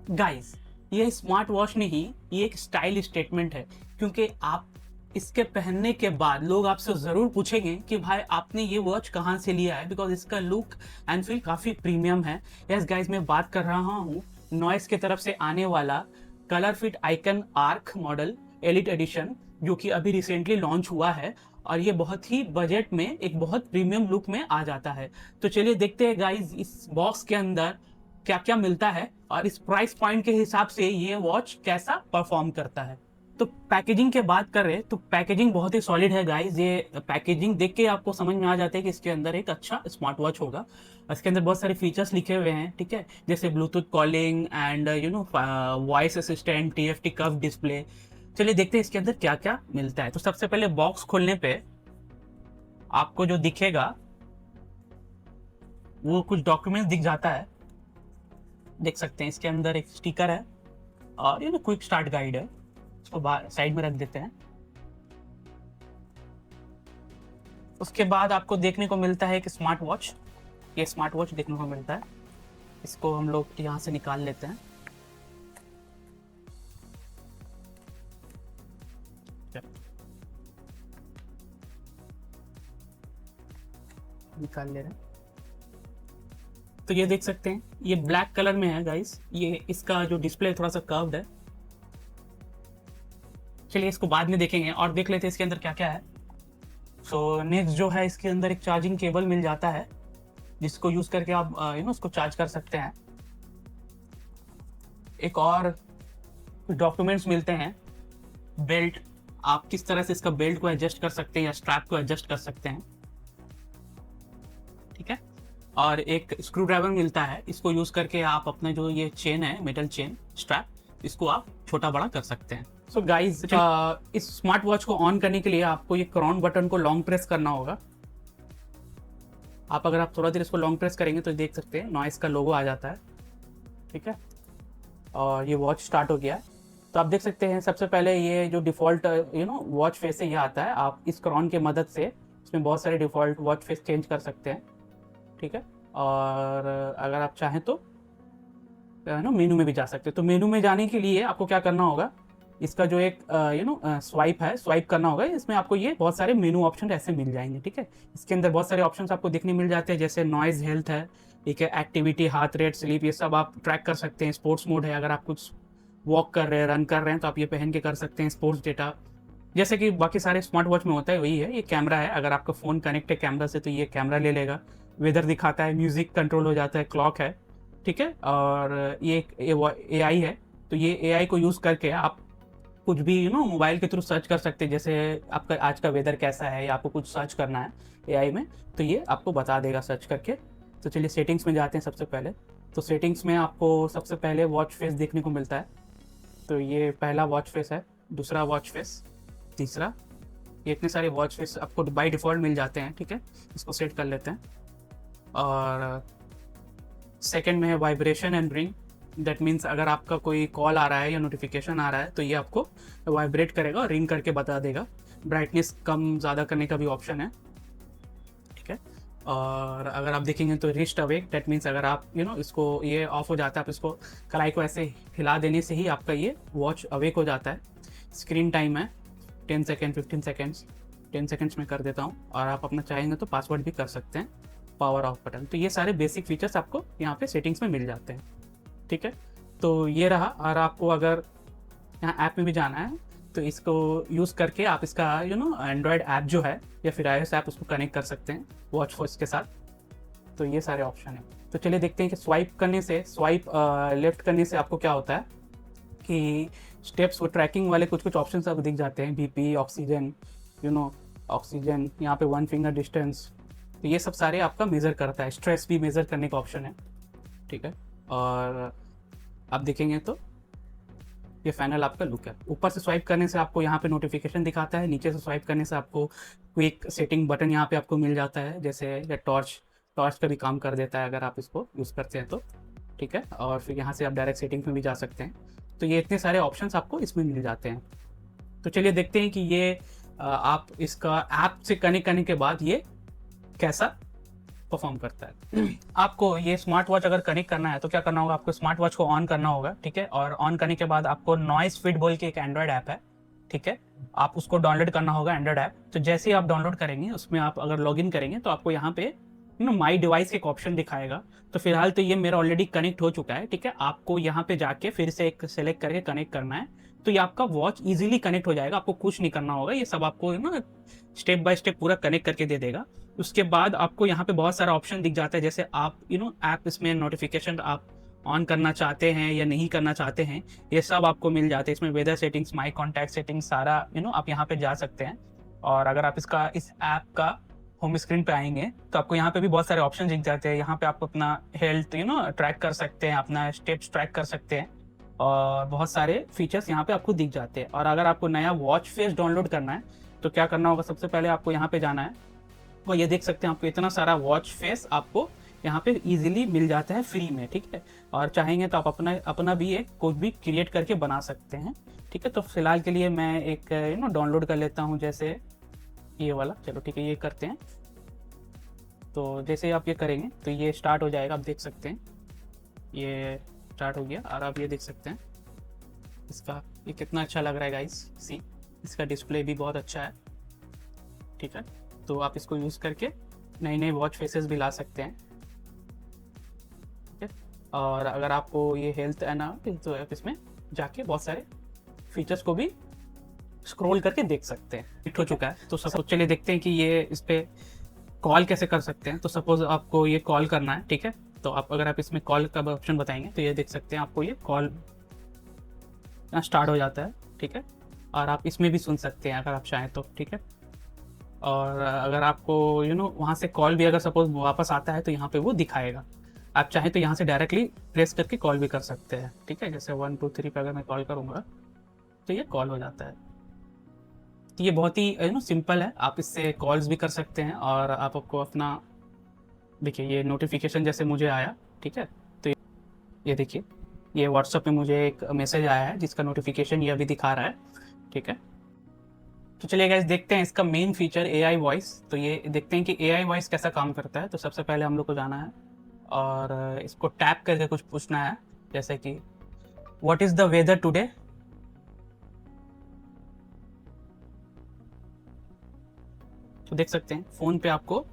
Guys, ये smart watch नहीं, ये एक स्टाइल स्टेटमेंट है, क्योंकि आप इसके पहनने के बाद लोग आपसे ज़रूर पूछेंगे कि भाई आपने ये वॉच कहाँ से लिया है, बिकॉज इसका लुक एंड फील काफ़ी प्रीमियम है। यस गाइस, मैं बात कर रहा हूँ नॉइस की तरफ से आने वाला ColorFit Icon Arc model elite edition, जो कि अभी रिसेंटली लॉन्च हुआ है और ये बहुत ही बजट में एक बहुत प्रीमियम लुक में आ जाता है। तो चलिए देखते हैं गाइस इस बॉक्स के अंदर क्या क्या मिलता है और इस प्राइस पॉइंट के हिसाब से ये वॉच कैसा परफॉर्म करता है। तो पैकेजिंग के बात करें तो पैकेजिंग बहुत ही सॉलिड है गाइस। ये पैकेजिंग देख के आपको समझ में आ जाता है कि इसके अंदर एक अच्छा स्मार्ट वॉच होगा। इसके अंदर बहुत सारे फीचर्स लिखे हुए हैं, ठीक है, जैसे Bluetooth calling and voice assistant, TFT curve display. चलिए देखते हैं इसके अंदर क्या क्या मिलता है। तो सबसे पहले बॉक्स खोलने पे आपको जो दिखेगा वो कुछ डॉक्यूमेंट्स दिख जाता है। देख सकते हैं इसके अंदर एक स्टिकर है और ये ना क्विक स्टार्ट गाइड है। इसको साइड में रख देते हैं। उसके बाद आपको देखने को मिलता है एक स्मार्ट वॉच। ये स्मार्ट वॉच देखने को मिलता है। इसको हम लोग यहाँ से निकाल लेते हैं। निकाल ले रहे हैं। तो ये देख सकते हैं ये ब्लैक कलर में है गाइस। ये इसका जो डिस्प्ले थोड़ा सा कर्व्ड है। चलिए इसको बाद में देखेंगे और देख लेते हैं इसके अंदर क्या क्या है। सो नेक्स्ट जो है, इसके अंदर एक चार्जिंग केबल मिल जाता है जिसको यूज करके आप उसको चार्ज कर सकते हैं। एक और डॉक्यूमेंट्स मिलते हैं। बेल्ट, आप किस तरह से इसका बेल्ट को एडजस्ट कर सकते हैं या स्ट्रैप को एडजस्ट कर सकते हैं, ठीक है। और एक स्क्रू ड्राइवर मिलता है। इसको यूज करके आप अपना जो ये चेन है, मेटल चेन स्ट्रैप, इसको आप छोटा बड़ा कर सकते हैं। सो गाइस, इस स्मार्ट वॉच को ऑन करने के लिए आपको ये क्राउन बटन को लॉन्ग प्रेस करना होगा। आप अगर आप थोड़ा देर इसको लॉन्ग प्रेस करेंगे तो देख सकते हैं नॉइस का लोगो आ जाता है, ठीक है। और ये वॉच स्टार्ट हो गया है। तो आप देख सकते हैं सबसे पहले ये जो डिफ़ॉल्ट वॉच फेस है ये आता है। आप इस क्राउन की मदद से इसमें बहुत सारे डिफ़ॉल्ट वॉच फेस चेंज कर सकते हैं, ठीक है। और अगर आप चाहें तो मेनू में भी जा सकते हैं। तो मेनू में जाने के लिए आपको क्या करना होगा, इसका जो एक स्वाइप है, स्वाइप करना होगा। इसमें आपको ये बहुत सारे मेनू ऑप्शन ऐसे मिल जाएंगे, ठीक है। इसके अंदर बहुत सारे ऑप्शंस आपको देखने मिल जाते हैं, जैसे नॉइज हेल्थ है, ठीक है, एक्टिविटी, हार्ट रेट, स्लीप, ये सब आप ट्रैक कर सकते हैं। स्पोर्ट्स मोड है, अगर आप कुछ वॉक कर रहे हैं, रन कर रहे हैं तो आप ये पहन के कर सकते हैं। स्पोर्ट्स डेटा, जैसे कि बाकी सारे स्मार्ट वॉच में होता है वही है। ये कैमरा है, अगर आपका फ़ोन कनेक्ट है कैमरा से तो ये कैमरा ले लेगा। वेदर दिखाता है, म्यूज़िक कंट्रोल हो जाता है, क्लॉक है, ठीक है। और ये एक AI है। तो ये AI को यूज़ करके आप कुछ भी मोबाइल के थ्रू सर्च कर सकते हैं। जैसे आपका आज का वेदर कैसा है या आपको कुछ सर्च करना है AI में, तो ये आपको बता देगा सर्च करके। तो चलिए सेटिंग्स में जाते हैं सबसे पहले। तो सेटिंग्स में आपको सबसे पहले वॉच फेस देखने को मिलता है। तो ये पहला वॉच फेस है, दूसरा वॉच फेस, तीसरा। ये इतने सारे वॉच फेस आपको बाय डिफ़ॉल्ट मिल जाते हैं, ठीक है। इसको सेट कर लेते हैं। और सेकंड में है vibration and ring. That means अगर आपका कोई कॉल आ रहा है या नोटिफिकेशन आ रहा है तो ये आपको वाइब्रेट करेगा और रिंग करके बता देगा। ब्राइटनेस कम ज़्यादा करने का भी ऑप्शन है, ठीक है। और अगर आप देखेंगे तो रिस्ट अवेक, दैट मीन्स अगर आप इसको ये ऑफ हो जाता है, आप इसको कलाई को ऐसे हिला देने से ही आपका ये वॉच अवेक हो जाता है। स्क्रीन टाइम है 10 सेकेंड, 15 सेकेंड्स। 10 सेकेंड्स में कर देता हूँ। और आप अपना चाहेंगे तो पासवर्ड भी कर सकते हैं, पावर ऑफ बटन। तो ये सारे बेसिक फीचर्स आपको यहाँ पे सेटिंग्स में मिल जाते हैं, ठीक है। तो ये रहा। और आपको अगर यहाँ ऐप में भी जाना है तो इसको यूज़ करके आप इसका एंड्रॉयड ऐप जो है या फिर iOS ऐप, उसको कनेक्ट कर सकते हैं वॉच फोर्स के साथ। तो ये सारे ऑप्शन हैं। तो चलिए देखते हैं कि स्वाइप लेफ्ट करने से आपको क्या होता है कि स्टेप्स, वो ट्रैकिंग वाले कुछ कुछ ऑप्शन आपको दिख जाते हैं। BP, ऑक्सीजन, ऑक्सीजन, यहाँ पे 1 फिंगर डिस्टेंस। तो ये सब सारे आपका मेज़र करता है। स्ट्रेस भी मेज़र करने का ऑप्शन है, ठीक है। और आप देखेंगे तो ये फाइनल आपका लुक है। ऊपर से स्वाइप करने से आपको यहाँ पे नोटिफिकेशन दिखाता है, नीचे से स्वाइप करने से आपको क्विक सेटिंग बटन यहाँ पे आपको मिल जाता है, जैसे या टॉर्च का भी काम कर देता है अगर आप इसको यूज़ करते हैं तो, ठीक है। और फिर यहाँ से आप डायरेक्ट सेटिंग में भी जा सकते हैं। तो ये इतने सारे ऑप्शंस आपको इसमें मिल जाते हैं। तो चलिए देखते हैं कि ये आप इसका ऐप से कनेक्ट करने के बाद ये कैसा परफॉर्म करता है। आपको ये स्मार्ट वॉच अगर कनेक्ट करना है तो क्या करना होगा, आपको स्मार्ट वॉच को ऑन करना होगा, ठीक है। और ऑन करने के बाद आपको नॉइस फिट बोल के एक एंड्रॉयड ऐप है, ठीक है, आप उसको डाउनलोड करना होगा एंड्रॉयड ऐप। तो जैसे ही आप डाउनलोड करेंगे उसमें आप अगर लॉगिन करेंगे तो आपको यहाँ पे माई डिवाइस एक ऑप्शन दिखाएगा। तो फिलहाल तो ये मेरा ऑलरेडी कनेक्ट हो चुका है, ठीक है। आपको यहाँ पे जाके फिर से एक सेलेक्ट करके कनेक्ट करना है, तो ये आपका वॉच इजीली कनेक्ट हो जाएगा, आपको कुछ नहीं करना होगा, ये सब आपको ना स्टेप बाय स्टेप पूरा कनेक्ट करके दे देगा। उसके बाद आपको यहाँ पे बहुत सारा ऑप्शन दिख जाता है, जैसे आप ऐप इसमें नोटिफिकेशन आप ऑन करना चाहते हैं या नहीं करना चाहते हैं, ये सब आपको मिल जाते हैं इसमें। Weather settings, my contact settings, सारा आप यहाँ पे जा सकते हैं। और अगर आप इस ऐप का होम स्क्रीन पे आएंगे तो आपको यहाँ पे भी बहुत सारे ऑप्शन दिख जाते हैं। यहाँ पे आप अपना हेल्थ ट्रैक कर सकते हैं, अपना स्टेप्स ट्रैक कर सकते हैं, और बहुत सारे फीचर्स यहाँ पे आपको दिख जाते हैं। और अगर आपको नया वॉच फेस डाउनलोड करना है तो क्या करना होगा, सबसे पहले आपको यहाँ पे जाना है, और ये देख सकते हैं आपको इतना सारा वॉच फेस आपको यहाँ पे इजीली मिल जाता है फ्री में, ठीक है। और चाहेंगे तो आप अपना भी एक कोड भी क्रिएट करके बना सकते हैं, ठीक है। तो फिलहाल के लिए मैं एक डाउनलोड कर लेता हूँ, जैसे ये वाला, चलो ठीक है, ये करते हैं। तो जैसे आप ये करेंगे तो ये स्टार्ट हो जाएगा, आप देख सकते हैं ये स्टार्ट हो गया। और आप ये देख सकते हैं इसका ये कितना अच्छा लग रहा है गाइस, सी इसका डिस्प्ले भी बहुत अच्छा है, ठीक है। तो आप इसको यूज़ करके नए नए वॉच फेसेस भी ला सकते हैं, ठीक है। और अगर आपको ये हेल्थ है ना, तो आप इसमें जाके बहुत सारे फीचर्स को भी स्क्रॉल करके देख सकते हैं। हिट हो चुका है तो सब चलिए देखते हैं कि ये इस पर कॉल कैसे कर सकते हैं। तो सपोज आपको ये कॉल करना है, ठीक है, तो आप अगर आप इसमें कॉल का ऑप्शन बताएंगे तो ये देख सकते हैं आपको ये कॉल स्टार्ट हो जाता है, ठीक है। और आप इसमें भी सुन सकते हैं अगर आप चाहें तो, ठीक है। और अगर आपको वहाँ से कॉल भी अगर सपोज वापस आता है तो यहाँ पे वो दिखाएगा। आप चाहें तो यहाँ से डायरेक्टली प्रेस करके कॉल भी कर सकते हैं, ठीक है। जैसे 1 2 3 पे अगर मैं कॉल करूँगा तो ये कॉल हो जाता है। तो ये बहुत ही सिंपल है, आप इससे कॉल्स भी कर सकते हैं। और आप आपको अपना देखिए ये नोटिफिकेशन जैसे मुझे आया, ठीक है, तो ये देखिए ये व्हाट्सएप पे मुझे एक मैसेज आया है जिसका नोटिफिकेशन ये अभी दिखा रहा है, ठीक है। तो चलिए गाइस देखते हैं इसका मेन फीचर एआई वॉइस। तो ये देखते हैं कि एआई वॉइस कैसा काम करता है। तो सबसे पहले हम लोग को जाना है और इसको टैप करके कुछ पूछना है, जैसे कि what is the weather today. तो देख सकते हैं फ़ोन पे आपको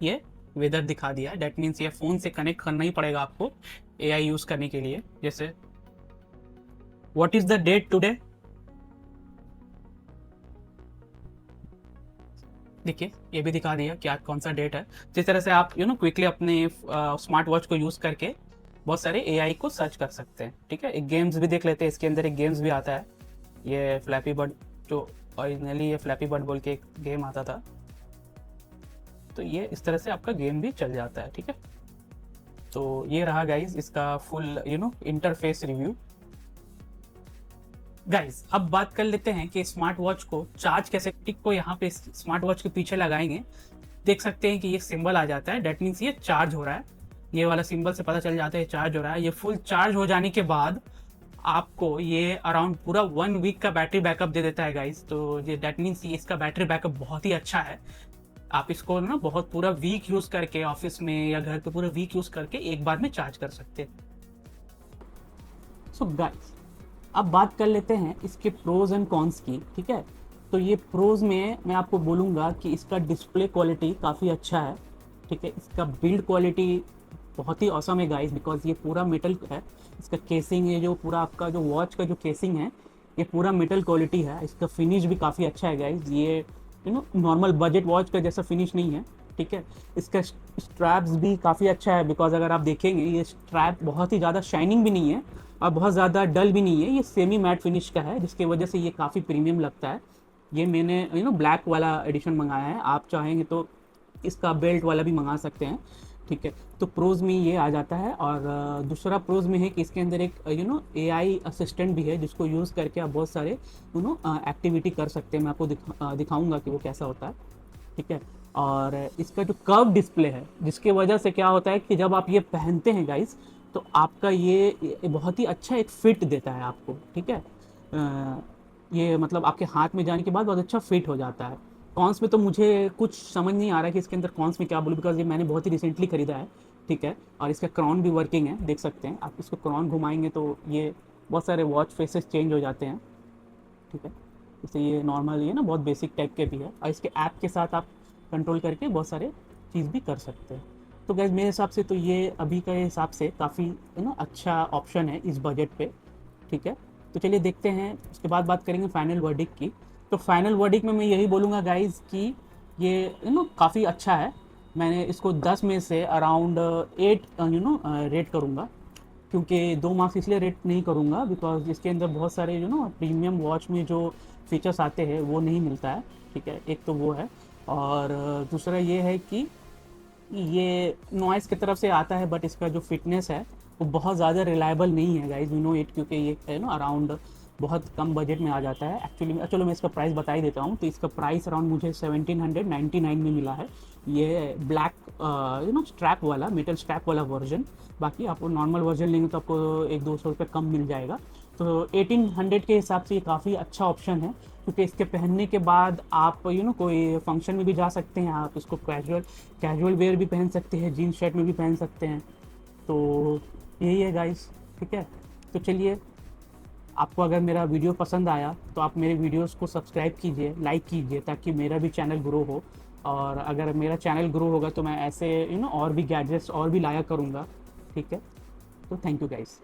ये वेदर दिखा दिया है। डेट मीन्स ये फ़ोन से कनेक्ट करना ही पड़ेगा आपको एआई यूज़ करने के लिए। जैसे what is the date today, देखिए ये भी दिखा दिया कि आज कौन सा डेट है। जिस तरह से आप क्विकली अपने स्मार्ट वॉच को यूज़ करके बहुत सारे एआई को सर्च कर सकते हैं, ठीक है। एक गेम्स भी देख लेते हैं, इसके अंदर एक गेम्स भी आता है, ये फ्लैपी बर्ड, जो ओरिजिनली ये फ्लैपी बर्ड बोल के एक गेम आता था। तो ये इस तरह से आपका गेम भी चल जाता है, ठीक है। तो ये रहा गाइज इसका फुल इंटरफेस रिव्यू। गाइज अब बात कर लेते हैं कि स्मार्ट वॉच को चार्ज कैसे। टिक को यहाँ पे स्मार्ट वॉच के पीछे लगाएंगे, देख सकते हैं कि ये सिंबल आ जाता है, डेट मीन्स ये चार्ज हो रहा है। ये वाला सिंबल से पता चल जाता है चार्ज हो रहा है। ये फुल चार्ज हो जाने के बाद आपको ये अराउंड पूरा 1 वीक का बैटरी बैकअप दे देता है गाइज। तो ये डेट मीन्स इसका बैटरी बैकअप बहुत ही अच्छा है। आप इसको ना बहुत पूरा वीक यूज़ करके ऑफिस में या घर पे पूरा वीक यूज़ करके एक बार में चार्ज कर सकते हैं। सो गाइज अब बात कर लेते हैं इसके प्रोज एंड कॉन्स की, ठीक है। तो ये प्रोज में मैं आपको बोलूँगा कि इसका डिस्प्ले क्वालिटी काफ़ी अच्छा है, ठीक है। इसका बिल्ड क्वालिटी बहुत ही औसम है गाइज, बिकॉज ये पूरा मेटल है। इसका केसिंग है, जो पूरा आपका जो वॉच का जो केसिंग है ये पूरा मेटल क्वालिटी है। इसका फिनिश भी काफ़ी अच्छा है गाइज, ये नॉर्मल बजट वॉच का जैसा फिनिश नहीं है, ठीक है। इसका स्ट्रैप्स भी काफ़ी अच्छा है, बिकॉज अगर आप देखेंगे ये स्ट्रैप बहुत ही ज़्यादा शाइनिंग भी नहीं है और बहुत ज़्यादा डल भी नहीं है, ये सेमी मैट फिनिश का है, जिसकी वजह से ये काफ़ी प्रीमियम लगता है। ये मैंने ब्लैक वाला एडिशन मंगाया है, आप चाहेंगे तो इसका बेल्ट वाला भी मंगा सकते हैं, ठीक है। तो प्रोज में ये आ जाता है। और दूसरा प्रोज में है कि इसके अंदर एक एआई असिस्टेंट भी है, जिसको यूज़ करके आप बहुत सारे एक्टिविटी कर सकते हैं। मैं आपको दिखाऊंगा कि वो कैसा होता है, ठीक है। और इसका जो कर्व डिस्प्ले है, जिसके वजह से क्या होता है कि जब आप ये पहनते हैं गाइस तो आपका ये बहुत ही अच्छा एक फिट देता है आपको, ठीक है। ये मतलब आपके हाथ में जाने के बाद बहुत अच्छा फिट हो जाता है। कॉन्स में तो मुझे कुछ समझ नहीं आ रहा है कि इसके अंदर कॉन्स में क्या बोलूँ, बिकॉज ये मैंने बहुत ही रिसेंटली ख़रीदा है, ठीक है। और इसका क्राउन भी वर्किंग है, देख सकते हैं आप। इसको क्राउन घुमाएंगे तो ये बहुत सारे वॉच फेसेस चेंज हो जाते हैं, ठीक है। जैसे ये नॉर्मल, ये ना बहुत बेसिक टाइप के भी है, और इसके ऐप के साथ आप कंट्रोल करके बहुत सारे चीज़ भी कर सकते हैं। तो गैस मेरे हिसाब से तो ये अभी के हिसाब से काफ़ी अच्छा ऑप्शन है इस बजट पे, ठीक है। तो चलिए देखते हैं, उसके बाद बात करेंगे फाइनल वर्डिक्ट की। तो फाइनल वर्डिक्ट में मैं यही बोलूँगा गाइज़ कि ये काफ़ी अच्छा है। मैंने इसको 10 में से अराउंड 8 रेट करूँगा, क्योंकि 2 मार्क्स इसलिए रेट नहीं करूँगा बिकॉज इसके अंदर बहुत सारे प्रीमियम वॉच में जो फीचर्स आते हैं वो नहीं मिलता है, ठीक है। एक तो वो है, और दूसरा ये है कि ये नॉइस की तरफ से आता है, बट इसका जो फिटनेस है वो बहुत ज़्यादा रिलायबल नहीं है गाइज, यू नो इट, क्योंकि ये अराउंड बहुत कम बजट में आ जाता है एक्चुअली। चलो मैं इसका प्राइस बता ही देता हूँ। तो इसका प्राइस अराउंड मुझे 1799 में मिला है। ये ब्लैक स्ट्रैप वाला, मेटल स्ट्रैप वाला वर्जन। बाकी आपको नॉर्मल वर्जन लेंगे तो आपको 100-200 रुपये कम मिल जाएगा। तो 1800 के हिसाब से ये काफ़ी अच्छा ऑप्शन है, क्योंकि इसके पहनने के बाद आप कोई फंक्शन में भी जा सकते हैं, आप इसको कैजुअल वेयर भी पहन सकते हैं, जीन्स शर्ट में भी पहन सकते हैं। तो यही है गाइस, ठीक है। तो चलिए, आपको अगर मेरा वीडियो पसंद आया तो आप मेरे वीडियोस को सब्सक्राइब कीजिए, लाइक कीजिए, ताकि मेरा भी चैनल ग्रो हो। और अगर मेरा चैनल ग्रो होगा तो मैं ऐसे और भी गैजेट्स और भी लाया करूँगा, ठीक है। तो थैंक यू गाइस।